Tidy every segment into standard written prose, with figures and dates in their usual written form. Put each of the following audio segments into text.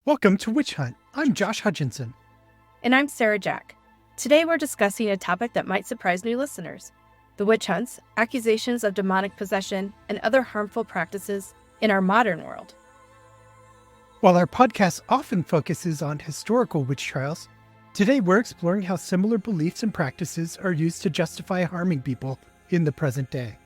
Welcome to Witch Hunt. I'm Josh Hutchinson. And I'm Sarah Jack. Today we're discussing a topic that might surprise new listeners: the witch hunts, accusations of demonic possession, and other harmful practices in our modern world. While our podcast often focuses on historical witch trials, today we're exploring how similar beliefs and practices are used to justify harming people in the present day.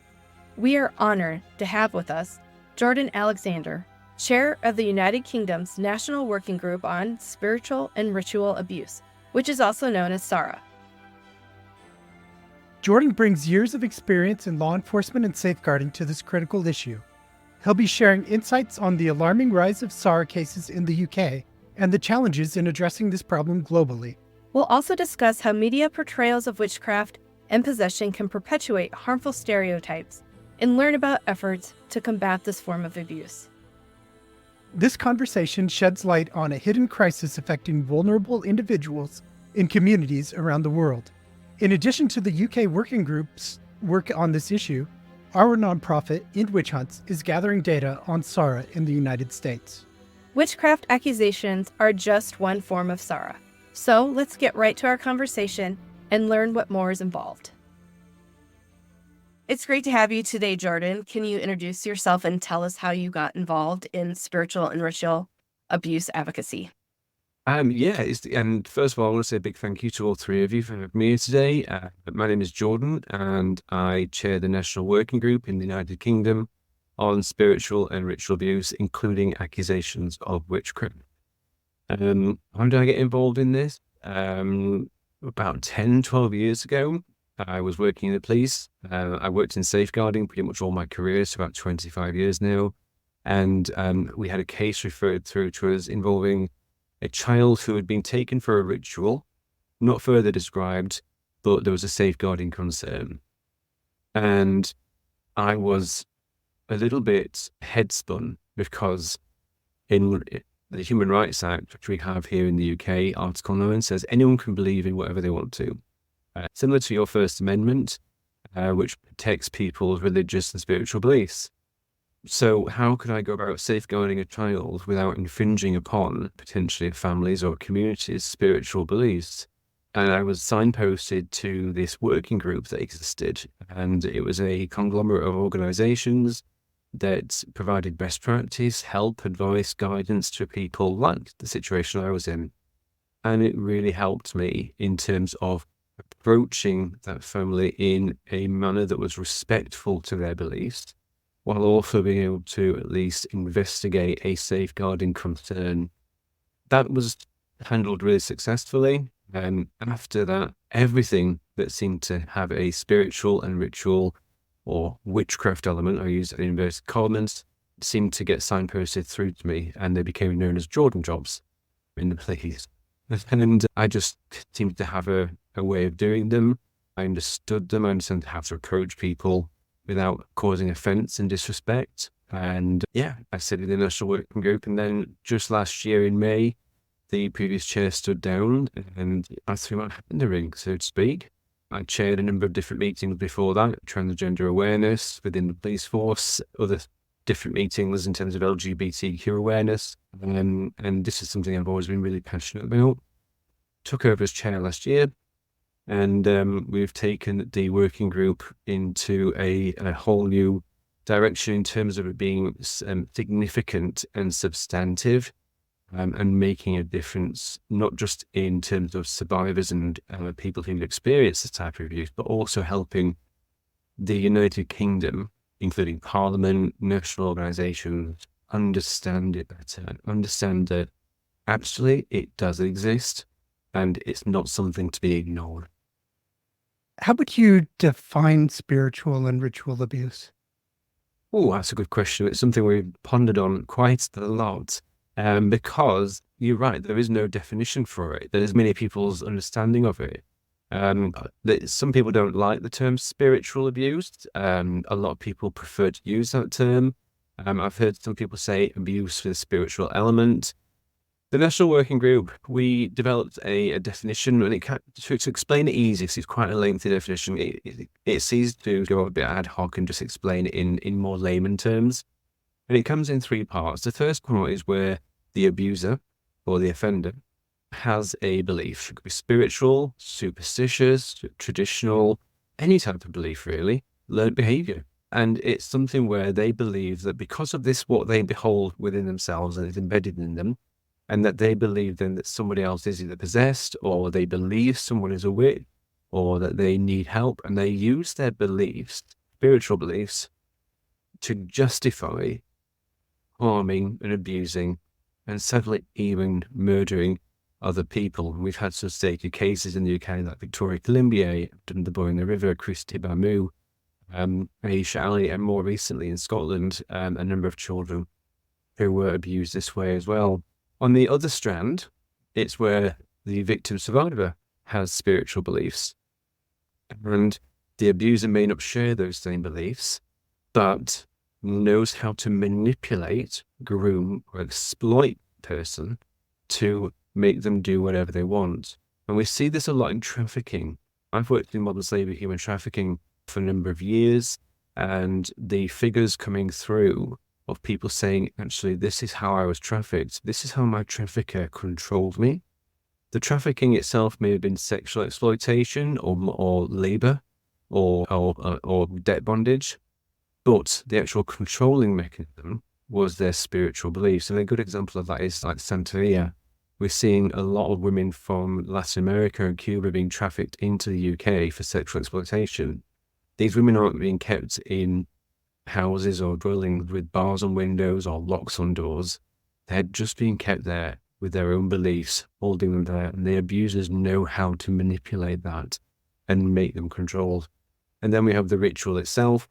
We are honored to have with us Jordan Alexander, Chair of the United Kingdom's National Working Group on Spiritual and Ritual Abuse, which is also known as SARA. Jordan brings years of experience in law enforcement and safeguarding to this critical issue. He'll be sharing insights on the alarming rise of SARA cases in the UK and the challenges in addressing this problem globally. We'll also discuss how media portrayals of witchcraft and possession can perpetuate harmful stereotypes and learn about efforts to combat this form of abuse. This conversation sheds light on a hidden crisis affecting vulnerable individuals in communities around the world. In addition to the UK working group's work on this issue, our nonprofit, In Witch Hunts, is gathering data on SARA in the United States. Witchcraft accusations are just one form of SARA. So let's get right to our conversation and learn what more is involved. It's great to have you today, Jordan. Can you introduce yourself and tell us how you got involved in spiritual and ritual abuse advocacy? And first of all, I want to say a big thank you to all three of you for having me here today. My name is Jordan, and I chair the National Working Group in the United Kingdom on spiritual and ritual abuse, including accusations of witchcraft. How did I get involved in this? About 10, 12 years ago, I was working in the police. I worked in safeguarding pretty much all my career, so about 25 years now. And we had a case referred through to us involving a child who had been taken for a ritual, not further described, but there was a safeguarding concern. And I was a little bit headspun because in the Human Rights Act, which we have here in the UK, Article 9 says anyone can believe in whatever they want to. Similar to your First Amendment, which protects people's religious and spiritual beliefs. So how could I go about safeguarding a child without infringing upon potentially a family's or community's spiritual beliefs? And I was signposted to this working group that existed, and it was a conglomerate of organizations that provided best practice, help, advice, guidance to people like the situation I was in. And it really helped me in terms of approaching that family in a manner that was respectful to their beliefs, while also being able to at least investigate a safeguarding concern. That was handled really successfully. And after that, everything that seemed to have a spiritual and ritual or witchcraft element, I use it in inverted commas, seemed to get signposted through to me, and they became known as Jordan jobs in the police. And I just seemed to have a way of doing them. I understood them. I understood how to approach people without causing offense and disrespect. And I sat in the National Working Group. And then just last year in May, the previous chair stood down and I threw my hat in the ring, so to speak. I chaired a number of different meetings before that, transgender awareness within the police force, other different meetings in terms of LGBTQ awareness. And this is something I've always been really passionate about. Took over as chair last year, and we've taken the working group into a whole new direction in terms of it being significant and substantive, and making a difference, not just in terms of survivors and people who've experienced this type of abuse, but also helping the United Kingdom, including Parliament, national organisations, understand it better, understand that actually it does exist and it's not something to be ignored. How would you define spiritual and ritual abuse? Oh, that's a good question. It's something we've pondered on quite a lot, because you're right, there is no definition for it. There's many people's understanding of it. Some people don't like the term spiritual abuse. A lot of people prefer to use that term. I've heard some people say abuse with a spiritual element. The National Working Group, we developed a definition, and to explain it easy, because it's quite a lengthy definition, it's easy to go a bit ad hoc and just explain it in more layman terms. And it comes in three parts. The first part is where the abuser or the offender has a belief. It could be spiritual, superstitious, traditional, any type of belief really, learned behavior. And it's something where they believe that because of this, what they behold within themselves and is embedded in them, and that they believe then that somebody else is either possessed, or they believe someone is a witch, or that they need help, and they use their beliefs, spiritual beliefs, to justify harming and abusing and sadly even murdering other people. We've had some stated cases in the UK like Victoria Columbier, the Boy in the River, Christy Bamu, Aisha Ali, and more recently in Scotland, a number of children who were abused this way as well. On the other strand, it's where the victim survivor has spiritual beliefs, and the abuser may not share those same beliefs, but knows how to manipulate, groom, or exploit the person to make them do whatever they want. And we see this a lot in trafficking. I've worked in modern slavery, human trafficking for a number of years, and the figures coming through of people saying, actually, this is how I was trafficked. This is how my trafficker controlled me. The trafficking itself may have been sexual exploitation or labor or debt bondage, but the actual controlling mechanism was their spiritual beliefs. And a good example of that is like Santeria. We're seeing a lot of women from Latin America and Cuba being trafficked into the UK for sexual exploitation. These women aren't being kept in houses or dwellings with bars on windows or locks on doors. They're just being kept there with their own beliefs, holding them there, and the abusers know how to manipulate that and make them controlled. And then we have the ritual itself.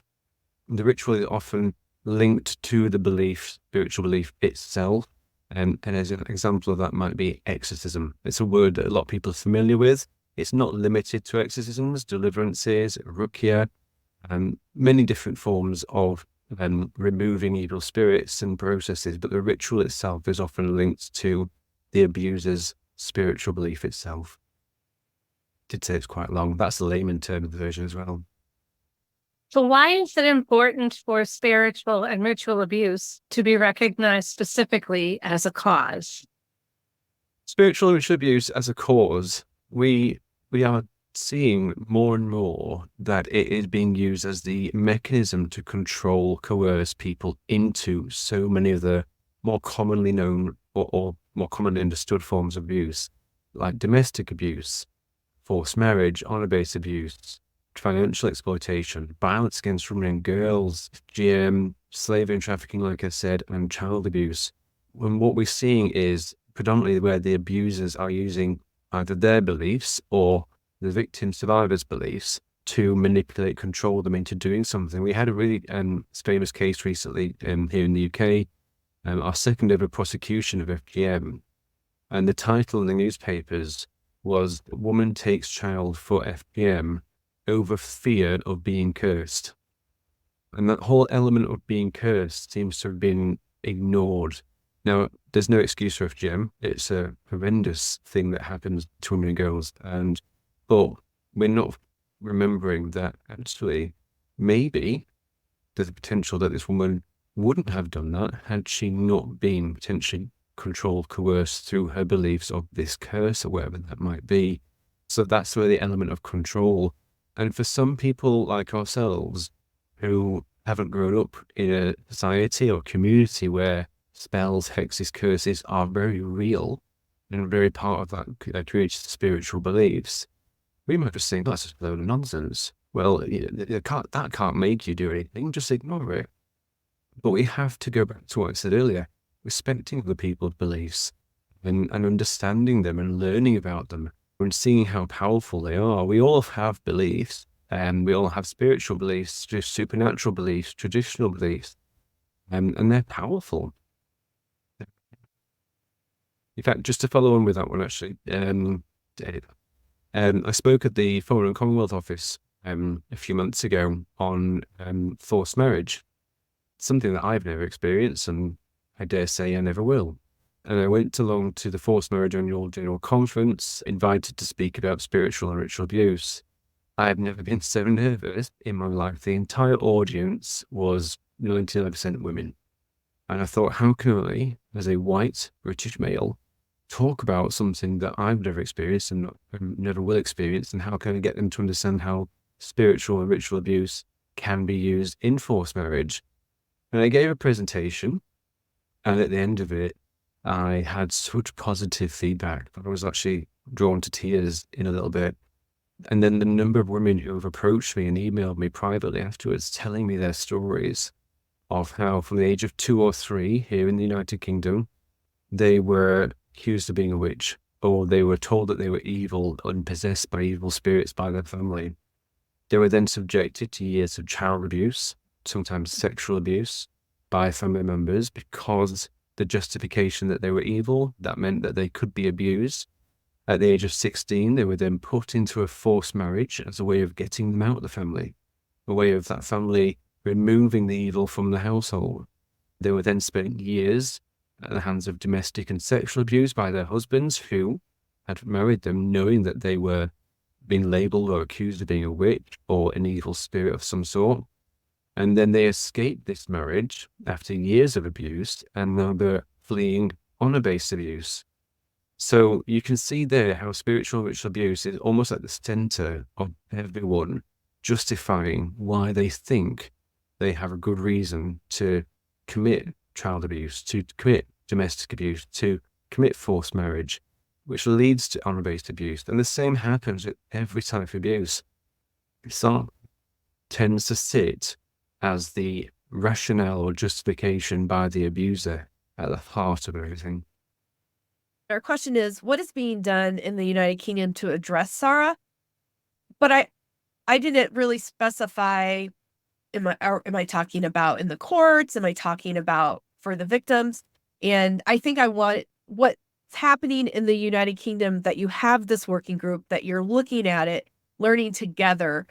The ritual is often linked to the belief, spiritual belief itself. And as an example of that might be exorcism. It's a word that a lot of people are familiar with. It's not limited to exorcisms, deliverances, ruqya, and many different forms of removing evil spirits and processes. But the ritual itself is often linked to the abuser's spiritual belief itself. I did say it's quite long. That's the layman term of the version as well. So why is it important for spiritual and ritual abuse to be recognized specifically as a cause? Spiritual and ritual abuse as a cause, we are seeing more and more that it is being used as the mechanism to control, coerce people into so many of the more commonly known or more commonly understood forms of abuse, like domestic abuse, forced marriage, honor-based abuse, financial exploitation, violence against women and girls, GM, slavery and trafficking, like I said, and child abuse. And what we're seeing is predominantly where the abusers are using either their beliefs or the victim survivor's beliefs to manipulate, control them into doing something. We had a really famous case recently here in the UK, our second ever prosecution of FGM. And the title in the newspapers was "Woman Takes Child for FGM Over Fear of Being Cursed." And that whole element of being cursed seems to have been ignored. Now, there's no excuse for FGM. It's a horrendous thing that happens to women and girls. But we're not remembering that actually maybe there's a potential that this woman wouldn't have done that had she not been potentially controlled, coerced through her beliefs of this curse or whatever that might be. So that's where the element of control. And for some people like ourselves who haven't grown up in a society or community where spells, hexes, curses are very real and very part of that community's spiritual beliefs, we might just think that's just a load of nonsense. Well, that can't make you do anything, just ignore it. But we have to go back to what I said earlier, respecting other people's beliefs and understanding them and learning about them and seeing how powerful they are. We all have beliefs, and we all have spiritual beliefs, just supernatural beliefs, traditional beliefs, and they're powerful. In fact, just to follow on with that one, actually, I spoke at the Foreign and Commonwealth Office a few months ago on forced marriage, something that I've never experienced, and I dare say I never will. And I went along to the Forced Marriage Annual General Conference, invited to speak about spiritual and ritual abuse. I have never been so nervous in my life. The entire audience was 99% women. And I thought, how can I, as a white British male, talk about something that I've never experienced and never will experience, and how can I get them to understand how spiritual and ritual abuse can be used in forced marriage. And I gave a presentation, and at the end of it, I had such positive feedback that I was actually drawn to tears in a little bit. And then the number of women who have approached me and emailed me privately afterwards, telling me their stories of how from the age of 2 or 3 here in the United Kingdom, they were accused of being a witch, or they were told that they were evil and possessed by evil spirits by their family. They were then subjected to years of child abuse, sometimes sexual abuse by family members, because the justification that they were evil, that meant that they could be abused. At the age of 16, they were then put into a forced marriage as a way of getting them out of the family, a way of that family removing the evil from the household. They were then spent years at the hands of domestic and sexual abuse by their husbands, who had married them knowing that they were being labeled or accused of being a witch or an evil spirit of some sort. And then they escaped this marriage after years of abuse, and now they're fleeing honor-based abuse. So you can see there how spiritual and ritual abuse is almost at the center of everyone justifying why they think they have a good reason to commit child abuse, to commit domestic abuse, to commit forced marriage, which leads to honor-based abuse. And the same happens with every type of abuse. SARA tends to sit as the rationale or justification by the abuser at the heart of everything. Our question is, what is being done in the United Kingdom to address SARA? But I didn't really specify, am I talking about in the courts? Am I talking about for the victims? And I think I want what's happening in the United Kingdom, that you have this working group, that you're looking at it, learning together,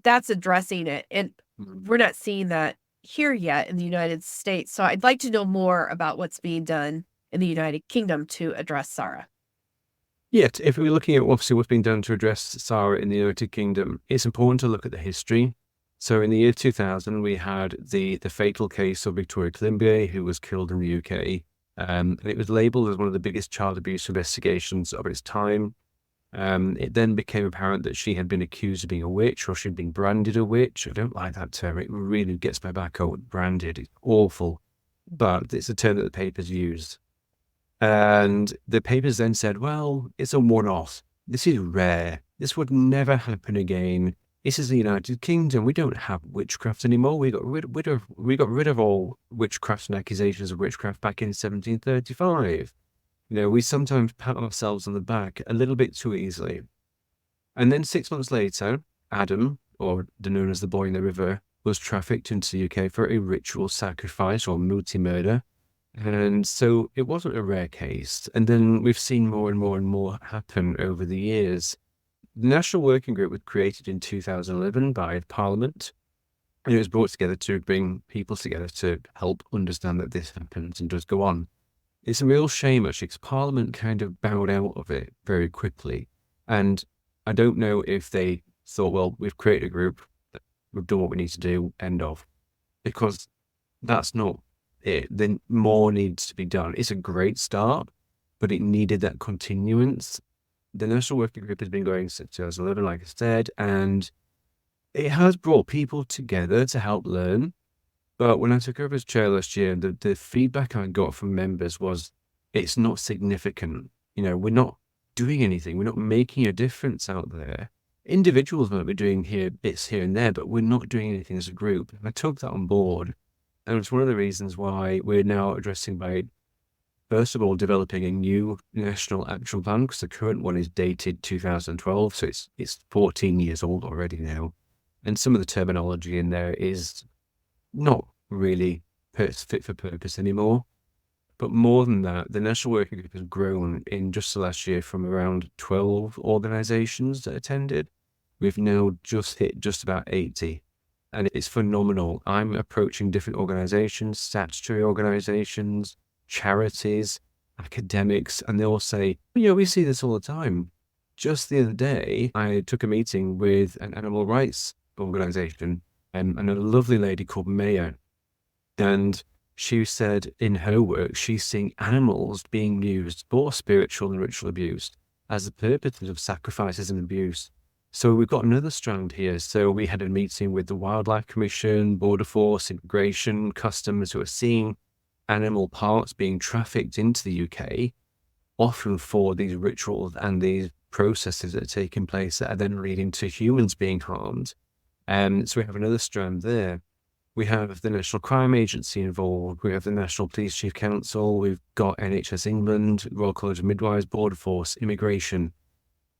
that's addressing it. And we're not seeing that here yet in the United States. So I'd like to know more about what's being done in the United Kingdom to address SARA. Yeah, if we're looking at obviously what's been done to address SARA in the United Kingdom, it's important to look at the history. So in the year 2000, we had the fatal case of Victoria Climbié, who was killed in the UK. And it was labeled as one of the biggest child abuse investigations of its time. It then became apparent that she had been accused of being a witch, or she'd been branded a witch. I don't like that term. It really gets my back out. Branded. It's awful. But it's a term that the papers used. And the papers then said, well, it's a one-off. This is rare. This would never happen again. This is the United Kingdom. We don't have witchcraft anymore. We got rid of all witchcraft and accusations of witchcraft back in 1735. You know, we sometimes pat ourselves on the back a little bit too easily. And then 6 months later, Adam, or known as the boy in the river, was trafficked into the UK for a ritual sacrifice or multi-murder. And so it wasn't a rare case. And then we've seen more and more and more happen over the years. The National Working Group was created in 2011 by Parliament. And it was brought together to bring people together to help understand that this happens and does go on. It's a real shame, actually, because Parliament kind of bowed out of it very quickly. And I don't know if they thought, well, we've created a group, we've done what we need to do, end of. Because that's not it. Then more needs to be done. It's a great start, but it needed that continuance. The National Working Group has been going since 2011, like I said, and it has brought people together to help learn. But when I took over as chair last year, the feedback I got from members was, it's not significant. You know, we're not doing anything. We're not making a difference out there. Individuals might be doing bits here and there, but we're not doing anything as a group. And I took that on board. And it's one of the reasons why we're now addressing by, first of all, developing a new national action plan, because the current one is dated 2012. So it's 14 years old already now. And some of the terminology in there is not really fit for purpose anymore. But more than that, the National Working Group has grown in just the last year from around 12 organisations that attended. We've now just hit just about 80. And it's phenomenal. I'm approaching different organisations, statutory organisations, charities, academics, and they all say, we see this all the time. Just the other day, I took a meeting with an animal rights organisation and a lovely lady called Maya. And she said in her work, she's seeing animals being used for spiritual and ritual abuse as the purposes of sacrifices and abuse. So we've got another strand here. So we had a meeting with the Wildlife Commission, Border Force, Immigration, Customs, who are seeing animal parts being trafficked into the UK, often for these rituals and these processes that are taking place that are then leading to humans being harmed. So we have another strand there. We have the National Crime Agency involved. We have the National Police Chief Council. We've got NHS England, Royal College of Midwives, Border Force, Immigration.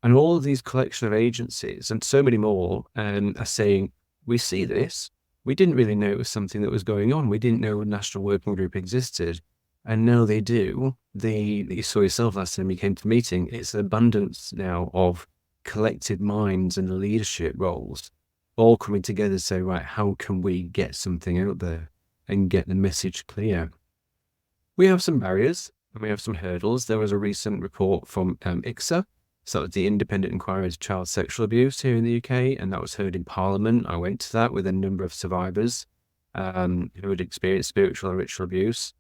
And all of these collection of agencies and so many more are saying, we see this. We didn't really know it was something that was going on. We didn't know a national working group existed. And now they do. You saw yourself last time you came to the meeting. It's an abundance now of collected minds and leadership roles all coming together to say, right, how can we get something out there and get the message clear? We have some barriers and we have some hurdles. There was a recent report from ICSA. So that was the Independent Inquiry into Child Sexual Abuse here in the UK, and that was heard in Parliament. I went to that with a number of survivors who had experienced spiritual and ritual abuse.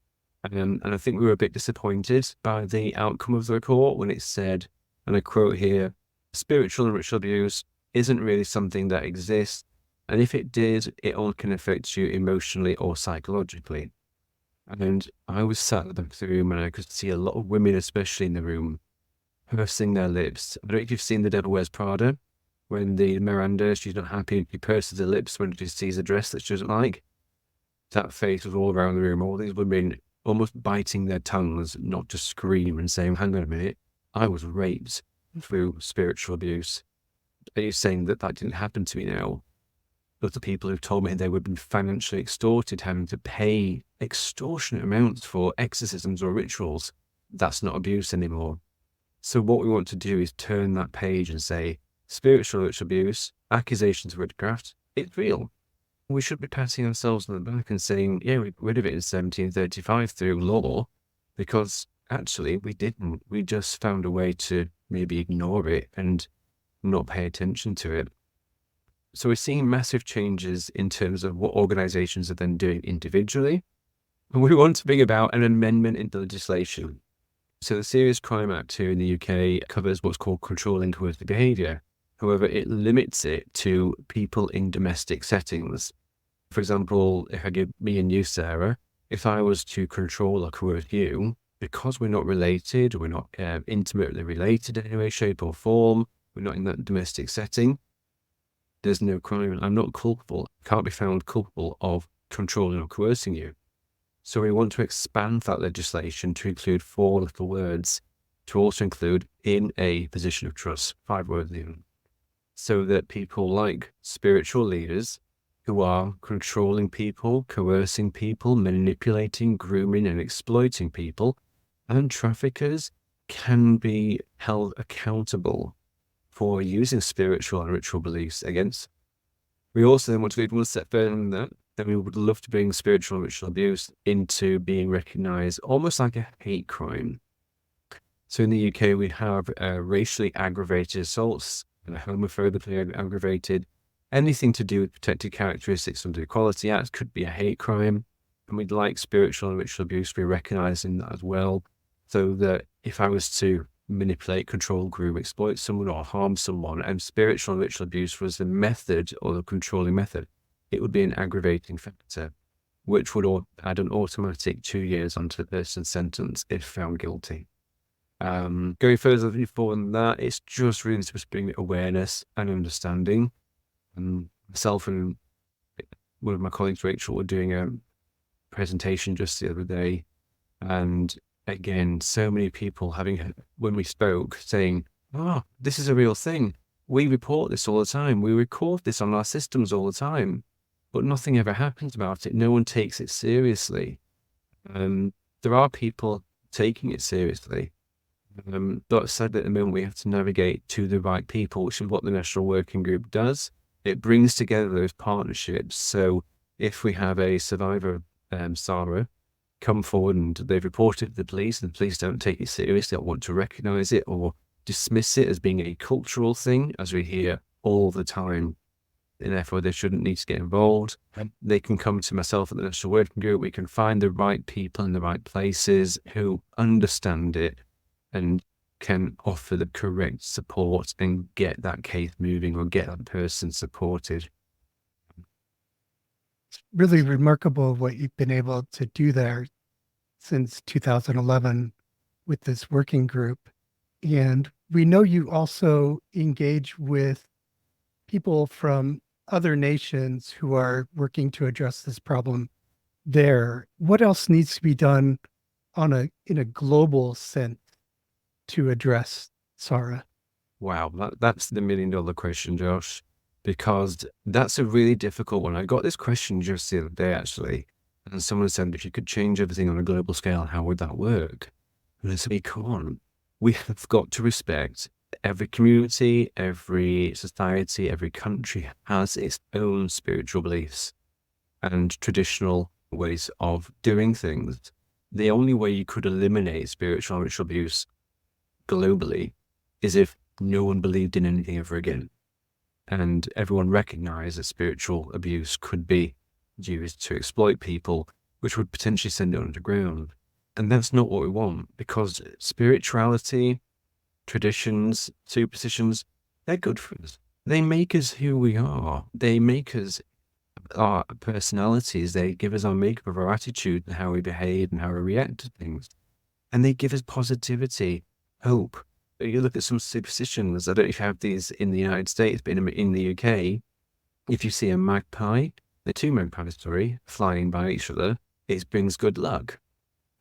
And I think we were a bit disappointed by the outcome of the report when it said, and I quote here, spiritual and ritual abuse isn't really something that exists, and if it did, it only can affect you emotionally or psychologically. And I was sat at the room and I could see a lot of women, especially in the room, pursing their lips. I don't know if you've seen The Devil Wears Prada, when the Miranda, she's not happy, she purses her lips when she sees a dress that she doesn't like. That face was all around the room, all these women almost biting their tongues, not to scream and saying, hang on a minute, I was raped through spiritual abuse. Are you saying that that didn't happen to me now? But the people who told me they would be financially extorted, having to pay extortionate amounts for exorcisms or rituals, that's not abuse anymore. So what we want to do is turn that page and say, spiritual ritual abuse, accusations of witchcraft, it's real. We should be patting ourselves on the back and saying, yeah, we got rid of it in 1735 through law, because actually we didn't. We just found a way to maybe ignore it and not pay attention to it. So we're seeing massive changes in terms of what organizations are then doing individually. And we want to bring about an amendment in the legislation. So the Serious Crime Act here in the UK covers what's called controlling coercive behaviour. However, it limits it to people in domestic settings. For example, if I give me and you, Sarah, if I was to control or coerce you, because we're not related, we're not intimately related in any way, shape or form, we're not in that domestic setting, there's no crime. I'm not culpable, can't be found culpable of controlling or coercing you. So we want to expand that legislation to include 4 little words, to also include in a position of trust, 5 words even, so that people like spiritual leaders who are controlling people, coercing people, manipulating, grooming and exploiting people, and traffickers can be held accountable for using spiritual and ritual beliefs against. We also then want to go one step further than that. Then we would love to bring spiritual and ritual abuse into being recognised almost like a hate crime. So in the UK, we have racially aggravated assaults and homophobically aggravated. Anything to do with protected characteristics under the Equality Act could be a hate crime. And we'd like spiritual and ritual abuse to be recognised in that as well. So that if I was to manipulate, control, groom, exploit someone or harm someone, and spiritual and ritual abuse was the method or the controlling method, it would be an aggravating factor, which would add an automatic 2 years onto the person's sentence if found guilty. Going further than that, it's just really supposed to bring awareness and understanding. Myself and one of my colleagues, Rachel, were doing a presentation just the other day, and again, so many people when we spoke, saying, oh, this is a real thing. We report this all the time. We record this on our systems all the time, but nothing ever happens about it. No one takes it seriously. There are people taking it seriously, but sadly at the moment we have to navigate to the right people, which is what the National Working Group does. It brings together those partnerships. So if we have a survivor, SARA, come forward and they've reported to the police and the police don't take it seriously or want to recognise it or dismiss it as being a cultural thing, as we hear all the time, and therefore they shouldn't need to get involved. They can come to myself at the National Working Group. We can find the right people in the right places who understand it and can offer the correct support and get that case moving or get that person supported. It's really remarkable what you've been able to do there since 2011 with this working group. And we know you also engage with people from other nations who are working to address this problem there. What else needs to be done in a global sense to address SARA? Wow, that's the $1 million question, Josh, because that's a really difficult one. I got this question just the other day, actually, and someone said, if you could change everything on a global scale, how would that work? And I said, we can't. We have got to respect every community, every society, every country has its own spiritual beliefs and traditional ways of doing things. The only way you could eliminate spiritual and ritual abuse globally is if no one believed in anything ever again. And everyone recognized that spiritual abuse could be used to exploit people, which would potentially send it underground. And that's not what we want, because spirituality, traditions, superstitions, they're good for us. They make us who we are. They make us our personalities. They give us our makeup of our attitude and how we behave and how we react to things. And they give us positivity, hope. You look at some superstitions. I don't know if you have these in the United States, but in the UK, if you see a magpie, the two magpies, flying by each other, it brings good luck.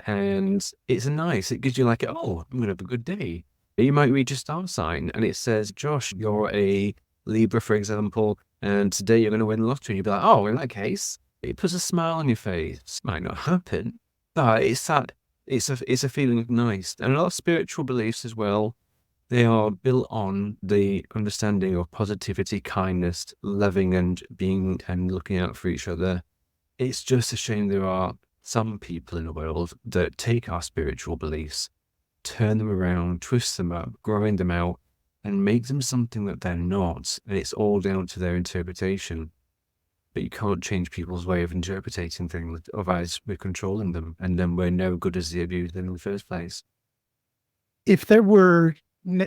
And it's nice. It gives you like, oh, I'm going to have a good day. You might read your star sign and it says, Josh, you're a Libra, for example, and today you're going to win the lottery. You'd be like, oh, in that case, it puts a smile on your face. Might not happen, but it's a feeling of nice. And a lot of spiritual beliefs as well, they are built on the understanding of positivity, kindness, loving and being and looking out for each other. It's just a shame there are some people in the world that take our spiritual beliefs, turn them around, twist them up, growing them out, and make them something that they're not. And it's all down to their interpretation. But you can't change people's way of interpreting things, otherwise we're controlling them, and then we're no good as the abuser in the first place. If there were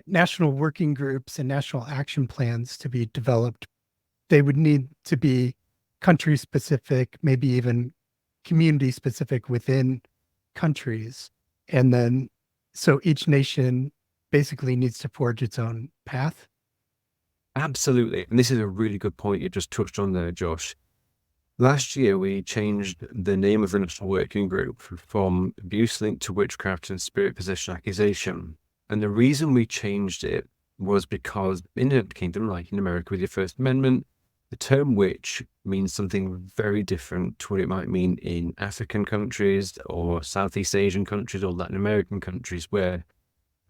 national working groups and national action plans to be developed, they would need to be country specific, maybe even community specific within countries. And then, so each nation basically needs to forge its own path. Absolutely. And this is a really good point you just touched on there, Josh. Last year, we changed the name of the National Working Group from Abuse Linked to Witchcraft and Spirit Possession Accusation. And the reason we changed it was because in the United Kingdom, like in America with your First Amendment, the term witch means something very different to what it might mean in African countries or Southeast Asian countries or Latin American countries, where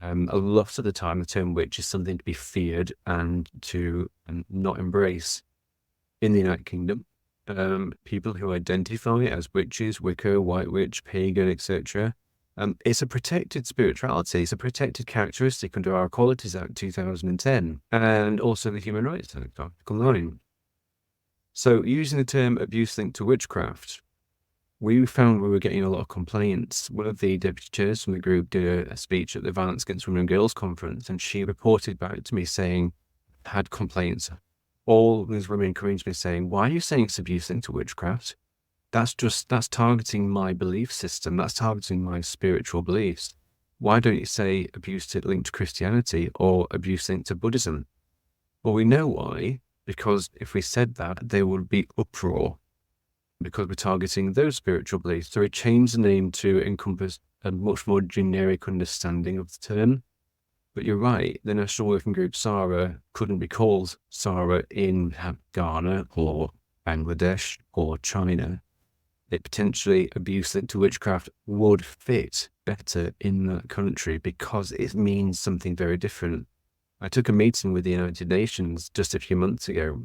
a lot of the time the term witch is something to be feared and to not embrace. In the United Kingdom, people who identify as witches, Wicca, White Witch, pagan, etc., it's a protected spirituality. It's a protected characteristic under our Equalities Act 2010 and also the Human Rights Act, Article 9. So using the term abuse linked to witchcraft, we found we were getting a lot of complaints. One of the deputy chairs from the group did a speech at the Violence Against Women and Girls Conference, and she reported back to me saying, had complaints. All these women coming to me saying, why are you saying it's abuse linked to witchcraft? That's targeting my belief system. That's targeting my spiritual beliefs. Why don't you say abuse linked to Christianity or abuse linked to Buddhism? Well, we know why, because if we said that, there would be uproar because we're targeting those spiritual beliefs. So we changed the name to encompass a much more generic understanding of the term. But you're right, the National Working Group SARA couldn't be called SARA in Ghana or Bangladesh or China. It potentially abuse linked to witchcraft would fit better in that country because it means something very different. I took a meeting with the United Nations just a few months ago,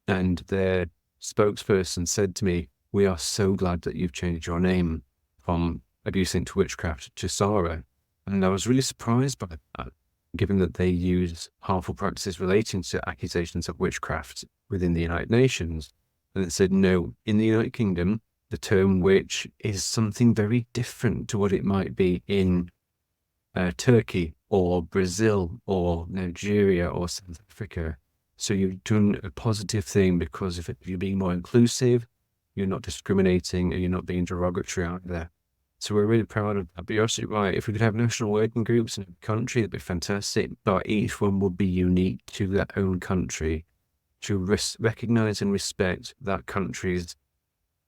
and their spokesperson said to me, we are so glad that you've changed your name from abuse linked to witchcraft to SARA. And I was really surprised by that, given that they use harmful practices relating to accusations of witchcraft within the United Nations. And it said, no, in the United Kingdom, the term witch is something very different to what it might be in Turkey or Brazil or Nigeria or South Africa. So you've done a positive thing because if you're being more inclusive, you're not discriminating and you're not being derogatory out there. So we're really proud of that. But you're absolutely right. If we could have national working groups in a country, it'd be fantastic. But each one would be unique to their own country, to recognize and respect that country's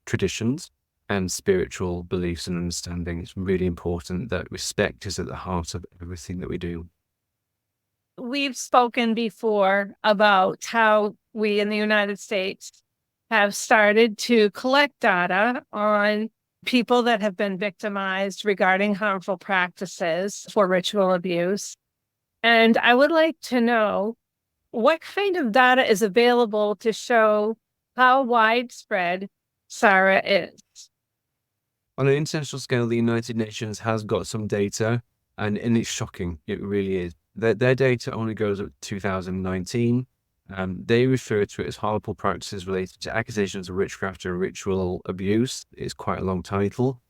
traditions and spiritual beliefs and understanding. It's really important that respect is at the heart of everything that we do. We've spoken before about how we in the United States have started to collect data on people that have been victimized regarding harmful practices for ritual abuse. And I would like to know what kind of data is available to show how widespread SARA is. On an international scale, the United Nations has got some data, and it's shocking. It really is. Their data only goes up to 2019. They refer to it as harmful practices related to accusations of witchcraft and ritual abuse. It's quite a long title,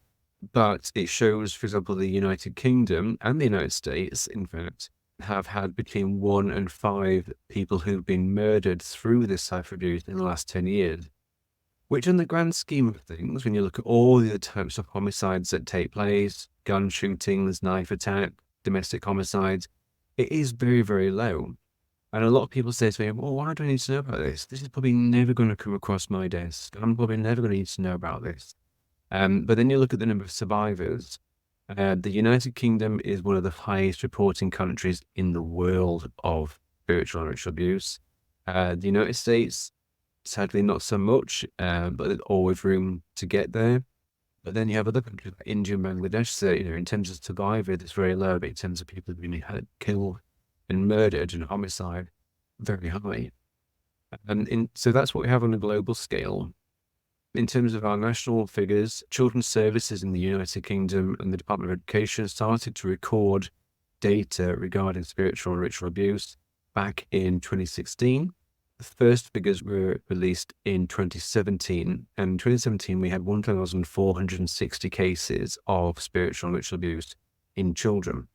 but it shows, for example, the United Kingdom and the United States, in fact, have had between 1 and 5 people who've been murdered through this type of abuse in the last 10 years. Which, in the grand scheme of things, when you look at all the other types of homicides that take place, gun shootings, knife attack, domestic homicides, it is very, very low. And a lot of people say to me, well, why do I need to know about this? This is probably never going to come across my desk. I'm probably never going to need to know about this. But then you look at the number of survivors. The United Kingdom is one of the highest reporting countries in the world of spiritual and ritual abuse. The United States, sadly, not so much, but there's always room to get there. But then you have other countries like India and Bangladesh, so, in terms of survivors, it's very low, but in terms of people who've been killed and murdered and homicide, very high. So that's what we have on a global scale. In terms of our national figures, Children's Services in the United Kingdom and the Department of Education started to record data regarding spiritual and ritual abuse back in 2016. The first figures were released in 2017, and in 2017 we had 1,460 cases of spiritual and ritual abuse in children.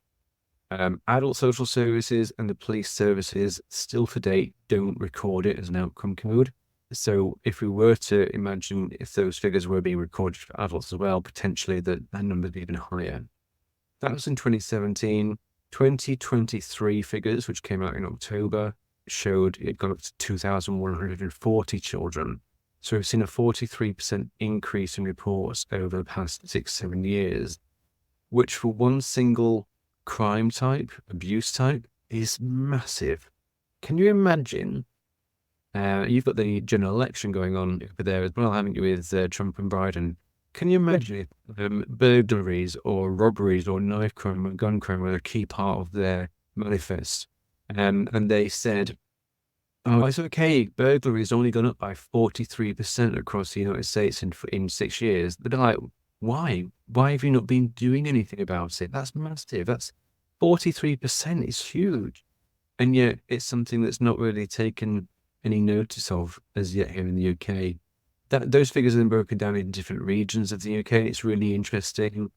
Adult social services and the police services still to date don't record it as an outcome code. So if we were to imagine if those figures were being recorded for adults as well, potentially that number would be even higher. That was in 2017. 2023 figures, which came out in October, showed it got up to 2,140 children. So we've seen a 43% increase in reports over the past 6-7 years, which for one single crime type, abuse type, is massive. Can you imagine? You've got the general election going on over there as well, haven't you, with Trump and Biden? Can you imagine if burglaries or robberies or knife crime or gun crime were a key part of their manifest? And they said, oh, it's okay, burglary's only gone up by 43% across the United States in 6 years. They're like, why? Why have you not been doing anything about it? That's massive. That's 43% is huge. And yet it's something that's not really taken any notice of as yet here in the UK. Those figures are then broken down in different regions of the UK. It's really interesting.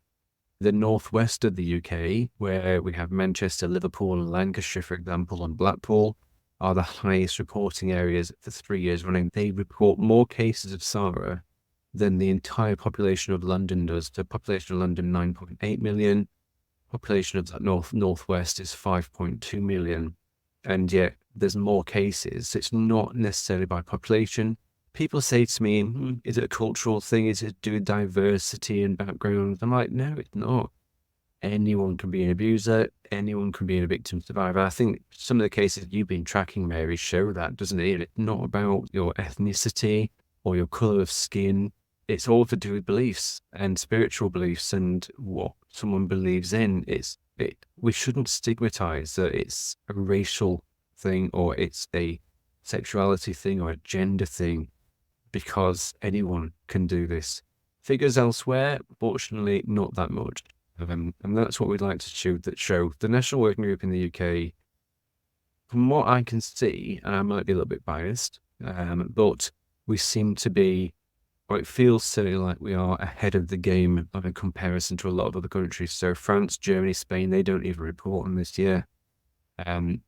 The northwest of the UK, where we have Manchester, Liverpool, and Lancashire, for example, and Blackpool, are the highest reporting areas for 3 years running. They report more cases of SARA than the entire population of London does. The population of London, 9.8 million. Population of that northwest is 5.2 million. And yet there's more cases. It's not necessarily by population. People say to me, is it a cultural thing? Is it to do with diversity and background? I'm like, no, it's not. Anyone can be an abuser. Anyone can be a victim survivor. I think some of the cases you've been tracking, Mary, show that, doesn't it? It's not about your ethnicity or your colour of skin. It's all to do with beliefs and spiritual beliefs and what someone believes in. We shouldn't stigmatize that it's a racial thing or it's a sexuality thing or a gender thing, because anyone can do this. Figures elsewhere, fortunately, not that much. And that's what we'd like to show. The National Working Group in the UK, from what I can see, and I might be a little bit biased, but we seem to be, or it feels certainly like we are ahead of the game in comparison to a lot of other countries. So France, Germany, Spain, they don't even report on this year. And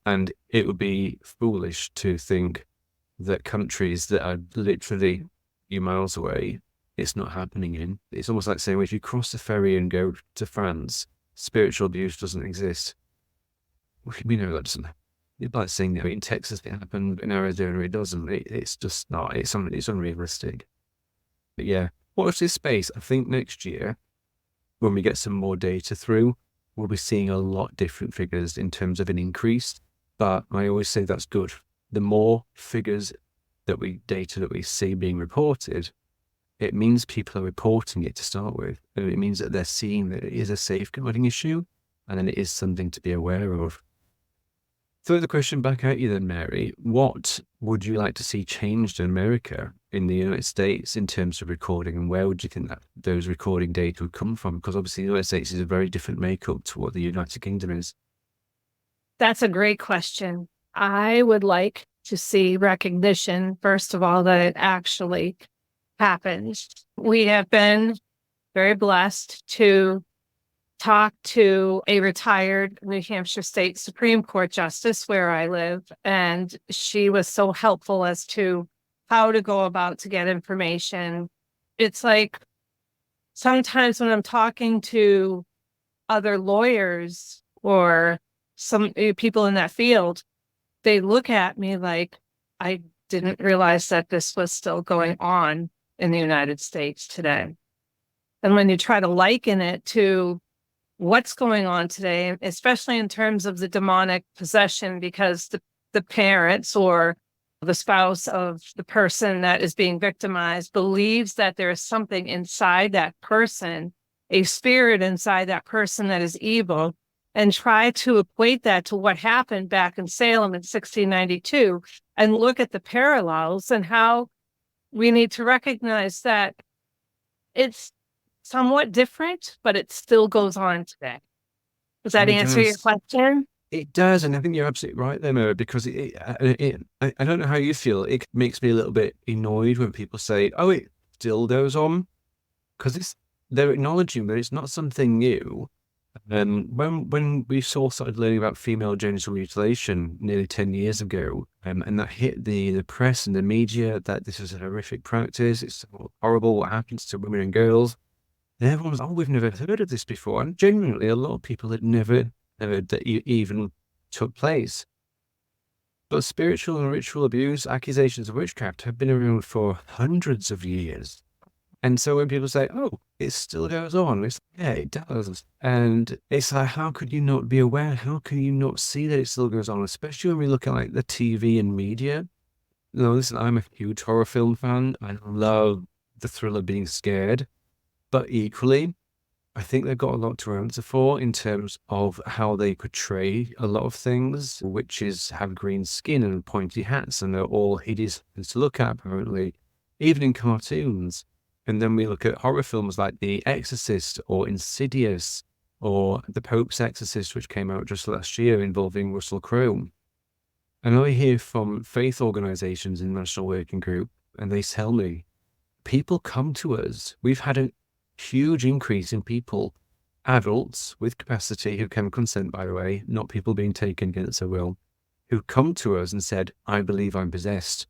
it would be foolish to think that countries that are literally a few miles away, it's not happening in. It's almost like saying, well, if you cross the ferry and go to France, spiritual abuse doesn't exist. We know that doesn't happen. It's like saying that in Texas it happened, in Arizona it doesn't. It's just not. It's unrealistic. But yeah, watch this space. I think next year, when we get some more data through, we'll be seeing a lot different figures in terms of an increase. But I always say that's good. The more figures data that we see being reported, it means people are reporting it to start with. And it means that they're seeing that it is a safeguarding issue, and then it is something to be aware of. Throw the question back at you then, Mary. What would you like to see changed in America, in the United States, in terms of recording, and where would you think that those recording data would come from? Because obviously the United States is a very different makeup to what the United Kingdom is. That's a great question. I would like to see recognition, first of all, that it actually happens. We have been very blessed to talk to a retired New Hampshire State Supreme Court Justice where I live, and she was so helpful as to how to go about to get information. It's like sometimes when I'm talking to other lawyers or some people in that field, they look at me like, I didn't realize that this was still going on in the United States today. And when you try to liken it to what's going on today, especially in terms of the demonic possession, because the parents or the spouse of the person that is being victimized believes that there is something inside that person, a spirit inside that person that is evil, and try to equate that to what happened back in Salem in 1692 and look at the parallels and how we need to recognize that it's somewhat different, but it still goes on today. Does that answer your question? It does, and I think you're absolutely right there, Mary, because I don't know how you feel. It makes me a little bit annoyed when people say, oh, it still goes on, because they're acknowledging that it's not something new. When we started learning about female genital mutilation nearly 10 years ago, and that hit the press and the media, that this is a horrific practice, it's horrible what happens to women and girls, and everyone was, oh, we've never heard of this before. And genuinely, a lot of people had never heard that even took place. But spiritual and ritual abuse, accusations of witchcraft have been around for hundreds of years. And so when people say, oh, it still goes on, it's like, yeah, it does. And it's like, how could you not be aware? How can you not see that it still goes on? Especially when we look at like the TV and media. No, listen, I'm a huge horror film fan. I love the thrill of being scared. But equally, I think they've got a lot to answer for in terms of how they portray a lot of things. Witches have green skin and pointy hats, and they're all hideous to look at, apparently, even in cartoons. And then we look at horror films like The Exorcist or Insidious or The Pope's Exorcist, which came out just last year involving Russell Crowe. And I hear from faith organizations in the National Working Group, and they tell me, people come to us. We've had a huge increase in people, adults with capacity who can consent, by the way, not people being taken against their will, who come to us and said, I believe I'm possessed.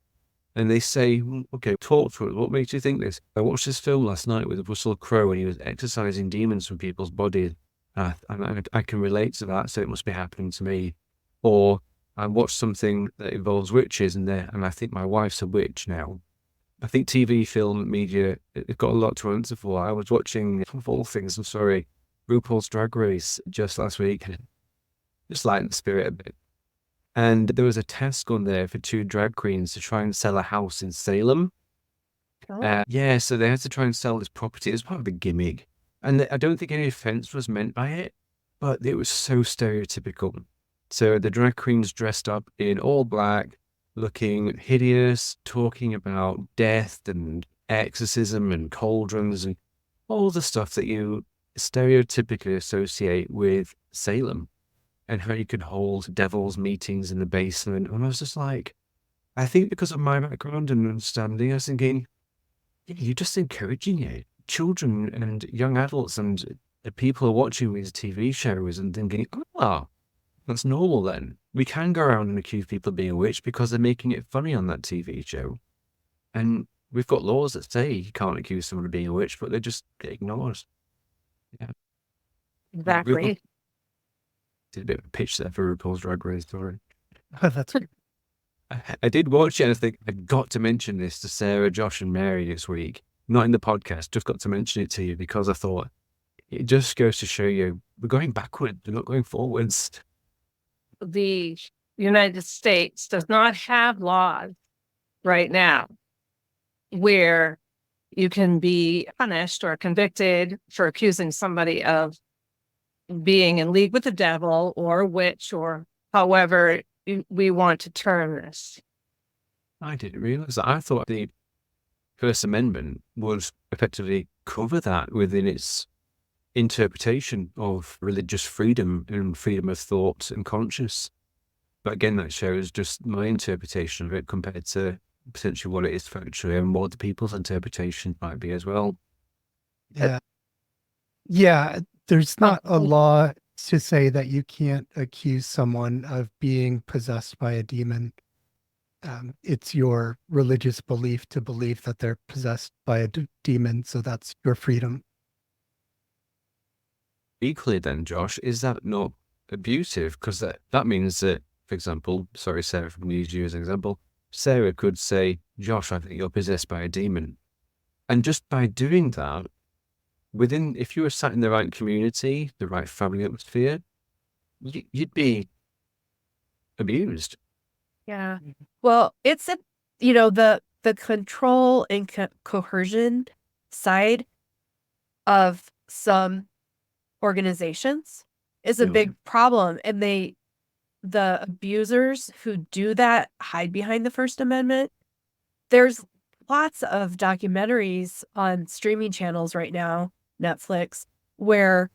And they say, okay, talk to us. What makes you think this? I watched this film last night with Russell Crowe and he was exorcising demons from people's bodies. And I can relate to that, so it must be happening to me. Or I watched something that involves witches and I think my wife's a witch now. I think TV, film, media, it's got a lot to answer for. I was watching, of all things, RuPaul's Drag Race just last week. Just lighten the spirit a bit. And there was a task on there for 2 drag queens to try and sell a house in Salem. Oh. Yeah, so they had to try and sell this property. It was part of the gimmick. And I don't think any offense was meant by it, but it was so stereotypical. So the drag queens dressed up in all black, looking hideous, talking about death and exorcism and cauldrons and all the stuff that you stereotypically associate with Salem, and how you could hold devil's meetings in the basement. And I was just like, I think because of my background and understanding, I was thinking, you're just encouraging it. Children and young adults and people are watching these TV shows and thinking, oh, that's normal then. We can go around and accuse people of being a witch because they're making it funny on that TV show. And we've got laws that say you can't accuse someone of being a witch, but they just get ignored. Yeah. Exactly. Did a bit of a pitch there for RuPaul's Drag Race story. That's good. I did watch it and I think I've got to mention this to Sarah, Josh, and Mary this week. Not in the podcast, just got to mention it to you because I thought it just goes to show you we're going backward, we're not going forwards. The United States does not have laws right now where you can be punished or convicted for accusing somebody of being in league with the devil or a witch or however we want to term this. I didn't realize that. I thought the First Amendment would effectively cover that within its interpretation of religious freedom and freedom of thought and conscience. But again, that shows just my interpretation of it compared to potentially what it is factually and what the people's interpretation might be as well. Yeah. Yeah. There's not a law to say that you can't accuse someone of being possessed by a demon. It's your religious belief to believe that they're possessed by a demon. So that's your freedom. Equally then, Josh, is that not abusive? Because that means that, for example, sorry, Sarah, I'm going to use you as an example. Sarah could say, Josh, I think you're possessed by a demon. And just by doing that, if you were sat in the right community, the right family atmosphere, you'd be abused. Yeah. Well, it's the control and coercion side of some organizations is a big problem, and the abusers who do that hide behind the First Amendment. There's lots of documentaries on streaming channels right now, Netflix, where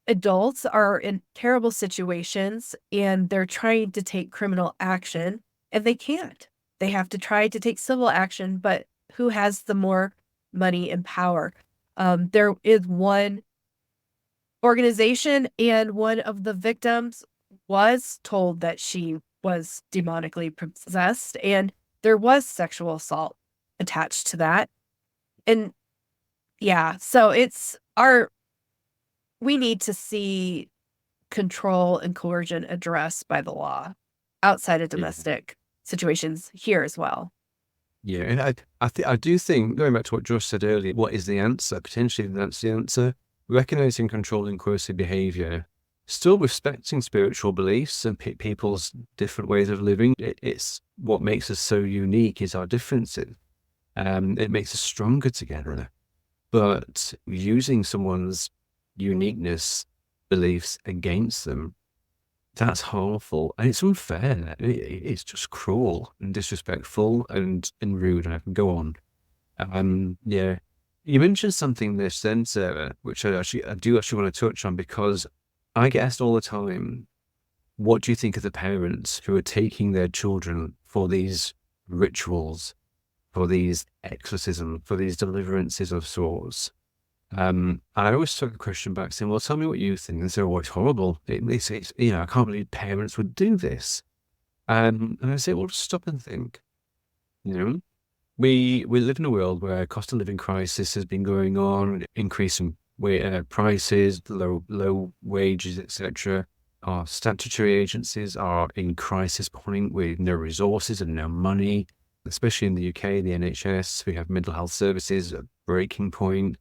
adults are in terrible situations and they're trying to take criminal action and they can't. They have to try to take civil action, but who has the more money and power? There is one organization, and one of the victims was told that she was demonically possessed, and there was sexual assault attached to that. And yeah, so we need to see control and coercion addressed by the law outside of domestic situations here as well. Yeah, and I do think, going back to what Josh said earlier, what is the answer? Potentially that's the answer. Recognizing controlling coercive behavior, still respecting spiritual beliefs and people's different ways of living. It's what makes us so unique is our differences. It makes us stronger together. But using someone's uniqueness, beliefs against them, that's harmful and it's unfair. It's just cruel and disrespectful and rude, and I can go on. Yeah. You mentioned something this then, Sarah, which I do actually want to touch on, because I get asked all the time, what do you think of the parents who are taking their children for these rituals, for these exorcisms, for these deliverances of sorts? And I always took the question back saying, well, tell me what you think. And they're always horrible. It's I can't believe parents would do this. And I say, well, just stop and think. We live in a world where cost of living crisis has been going on, increasing prices, low wages, etc. Our statutory agencies are in crisis point with no resources and no money, especially in the UK, the NHS. We have mental health services at breaking point.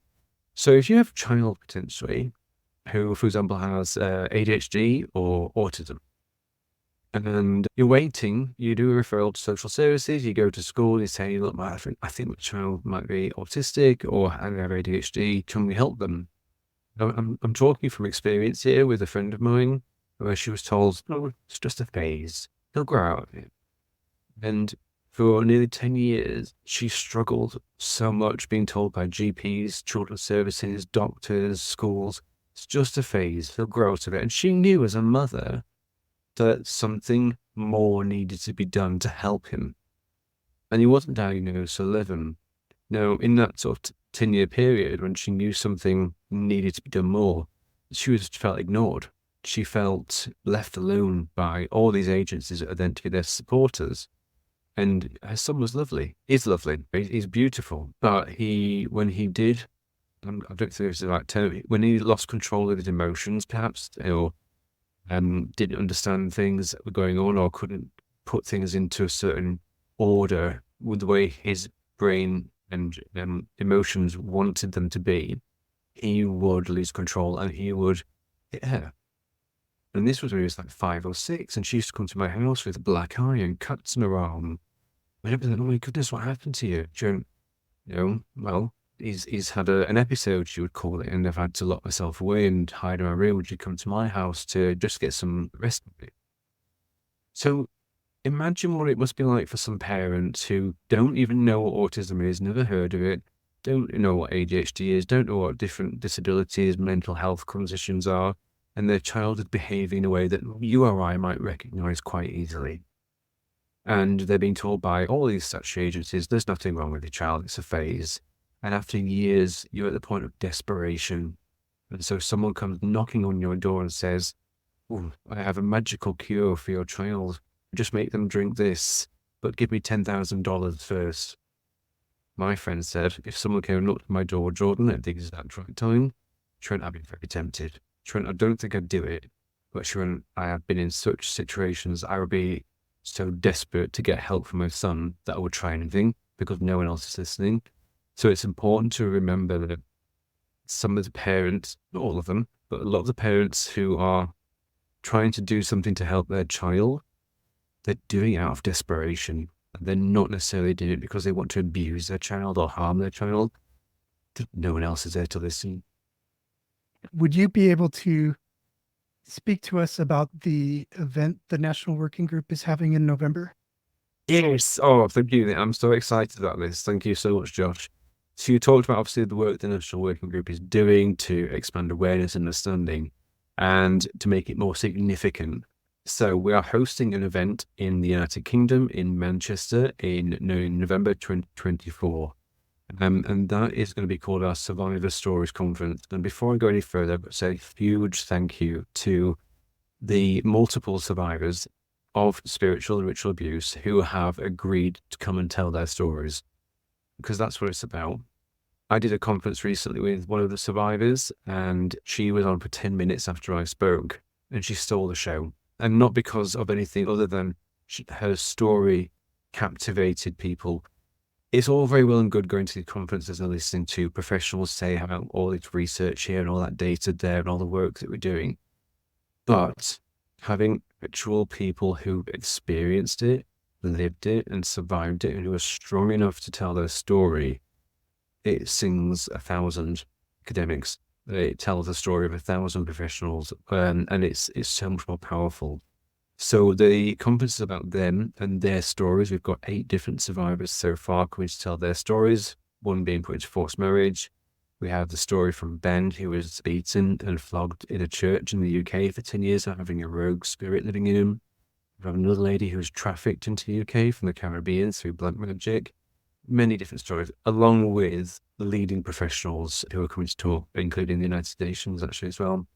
So if you have a child potentially who, for example, has ADHD or autism, and you're waiting, you do a referral to social services, you go to school, you say, look, I think my child might be autistic or have ADHD, can we help them? I'm talking from experience here with a friend of mine where she was told, oh, it's just a phase, he'll grow out of it. And for nearly 10 years, she struggled so much being told by GPs, children's services, doctors, schools, it's just a phase, he'll grow out of it. And she knew as a mother that something more needed to be done to help him. And he wasn't diagnosed till 11. Now, in that sort of 10-year period when she knew something needed to be done more, she felt ignored. She felt left alone by all these agencies that are then to be their supporters. And her son was lovely. He's lovely. He's beautiful. But when he did, I don't think it's the right term, when he lost control of his emotions, perhaps, or didn't understand things that were going on, or couldn't put things into a certain order with the way his brain and emotions wanted them to be, he would lose control and he would hit her. And this was when he was like 5 or 6, and she used to come to my house with a black eye and cuts in her arm. And everything, oh my goodness, what happened to you? She went, well, he's had an episode, she would call it, and I've had to lock myself away and hide in my room. Would you come to my house to just get some rest? So imagine what it must be like for some parents who don't even know what autism is, never heard of it, don't know what ADHD is, don't know what different disabilities, mental health conditions are, and their child is behaving in a way that you or I might recognize quite easily. And they're being told by all these such agencies, there's nothing wrong with your child, it's a phase. And after years, you're at the point of desperation. And so someone comes knocking on your door and says, oh, I have a magical cure for your child. Just make them drink this, but give me $10,000 first. My friend said, if someone came and knocked at my door, Jordan, at the exact right time, Trent, I'd be very tempted. Trent, I don't think I'd do it. But Trent, I have been in such situations, I would be so desperate to get help from my son that I would try anything because no one else is listening. So it's important to remember that some of the parents, not all of them, but a lot of the parents who are trying to do something to help their child, they're doing it out of desperation. They're not necessarily doing it because they want to abuse their child or harm their child. No one else is there to listen. Would you be able to speak to us about the event the National Working Group is having in November? Yes. Oh, thank you. I'm so excited about this. Thank you so much, Josh. So you talked about obviously the work the National Working Group is doing to expand awareness and understanding and to make it more significant. So we are hosting an event in the United Kingdom in Manchester in November 2024. And that is going to be called our Survivor Stories Conference. And before I go any further, I'd say a huge thank you to the multiple survivors of spiritual and ritual abuse who have agreed to come and tell their stories, because that's what it's about. I did a conference recently with one of the survivors, and she was on for 10 minutes after I spoke, and she stole the show. And not because of anything other than her story captivated people. It's all very well and good going to the conferences and listening to professionals say about all this research here and all that data there and all the work that we're doing. But having actual people who've experienced it, lived it, and survived it, and who are strong enough to tell their story, it sings 1,000 academics. It tells the story of 1,000 professionals, and it's so much more powerful. So the conference is about them and their stories. We've got 8 different survivors so far coming to tell their stories, one being put into forced marriage. We have the story from Ben, who was beaten and flogged in a church in the UK for 10 years for having a rogue spirit living in him. We have another lady who was trafficked into the UK from the Caribbean through black magic. Many different stories, along with the leading professionals who are coming to talk, including the United Nations actually as well.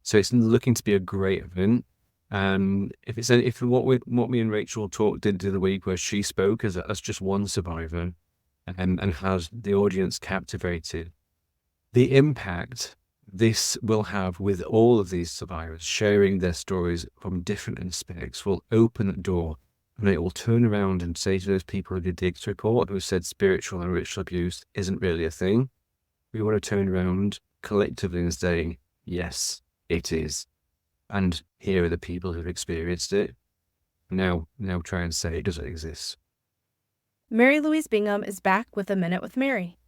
So it's looking to be a great event. If what me and Rachel did the week where she spoke as just one survivor and has the audience captivated, the impact this will have with all of these survivors sharing their stories from different aspects will open the door, and it will turn around and say to those people who did the X report who said spiritual and ritual abuse isn't really a thing. We want to turn around collectively and say, yes, it is. And here are the people who've experienced it. Now try and say it doesn't exist. Mary Louise Bingham is back with A Minute with Mary.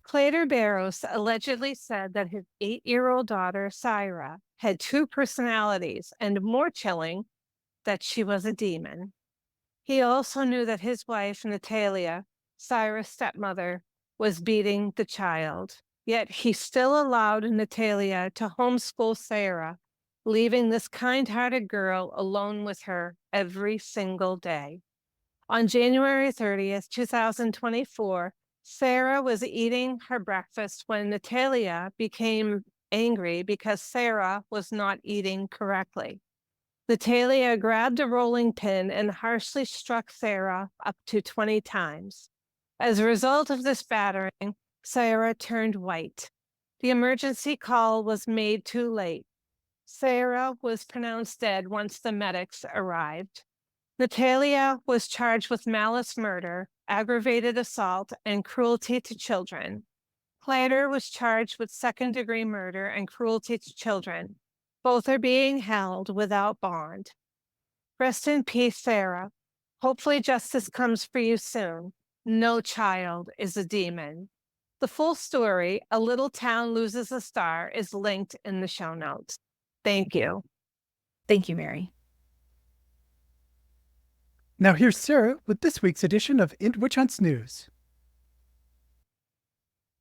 Clater Barrows allegedly said that his 8-year-old daughter, SARA, had 2 personalities, and more chilling, that she was a demon. He also knew that his wife, Natalia, SARA's stepmother, was beating the child. Yet he still allowed Natalia to homeschool SARA leaving this kind-hearted girl alone with her every single day. On January 30th, 2024, Sarah was eating her breakfast when Natalia became angry because Sarah was not eating correctly. Natalia grabbed a rolling pin and harshly struck Sarah up to 20 times. As a result of this battering, Sarah turned white. The emergency call was made too late. Sarah was pronounced dead once the medics arrived. Natalia was charged with malice murder, aggravated assault, and cruelty to children. Clatter was charged with second-degree murder and cruelty to children. Both are being held without bond. Rest in peace, Sarah. Hopefully justice comes for you soon. No child is a demon. The full story, A Little Town Loses a Star, is linked in the show notes. Thank you. Thank you, Mary. Now here's Sarah with this week's edition of End Witch Hunts News.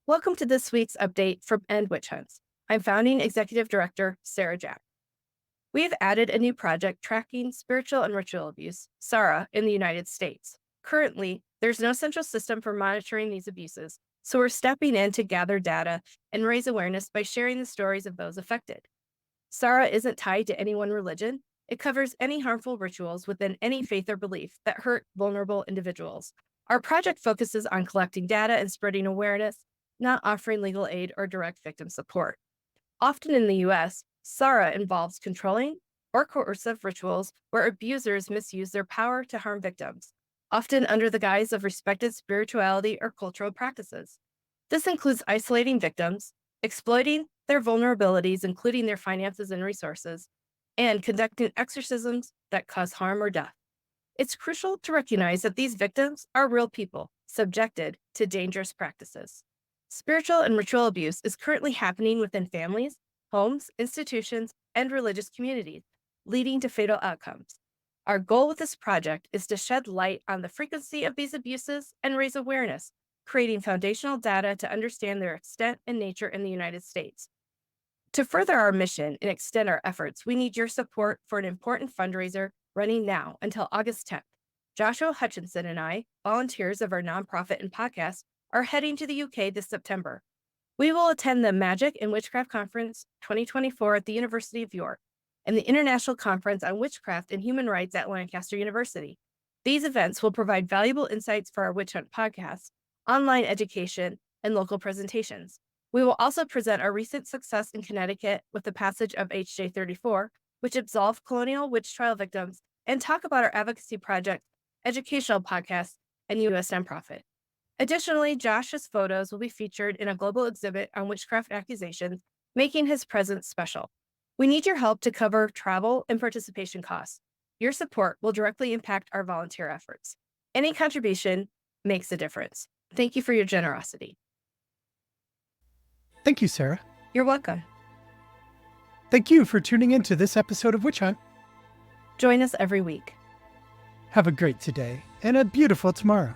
Welcome to this week's update from End Witch Hunts. I'm founding executive director, Sarah Jack. We have added a new project tracking spiritual and ritual abuse, SARA, in the United States. Currently, there's no central system for monitoring these abuses, so we're stepping in to gather data and raise awareness by sharing the stories of those affected. SARA isn't tied to any one religion. It covers any harmful rituals within any faith or belief that hurt vulnerable individuals. Our project focuses on collecting data and spreading awareness, not offering legal aid or direct victim support. Often in the U.S., SARA involves controlling or coercive rituals where abusers misuse their power to harm victims, often under the guise of respected spirituality or cultural practices. This includes isolating victims, exploiting their vulnerabilities, including their finances and resources, and conducting exorcisms that cause harm or death. It's crucial to recognize that these victims are real people subjected to dangerous practices. Spiritual and ritual abuse is currently happening within families, homes, institutions, and religious communities, leading to fatal outcomes. Our goal with this project is to shed light on the frequency of these abuses and raise awareness, creating foundational data to understand their extent and nature in the United States. To further our mission and extend our efforts, we need your support for an important fundraiser running now until August 10th. Joshua Hutchinson and I, volunteers of our nonprofit and podcast, are heading to the UK this September. We will attend the Magic and Witchcraft Conference 2024 at the University of York and the International Conference on Witchcraft and Human Rights at Lancaster University. These events will provide valuable insights for our Witch Hunt podcast, online education, and local presentations. We will also present our recent success in Connecticut with the passage of HJ 34, which absolved colonial witch trial victims, and talk about our advocacy project, educational podcast, and U.S. nonprofit. Additionally, Josh's photos will be featured in a global exhibit on witchcraft accusations, making his presence special. We need your help to cover travel and participation costs. Your support will directly impact our volunteer efforts. Any contribution makes a difference. Thank you for your generosity. Thank you, Sarah. You're welcome. Thank you for tuning in to this episode of Witch Hunt. Join us every week. Have a great today and a beautiful tomorrow.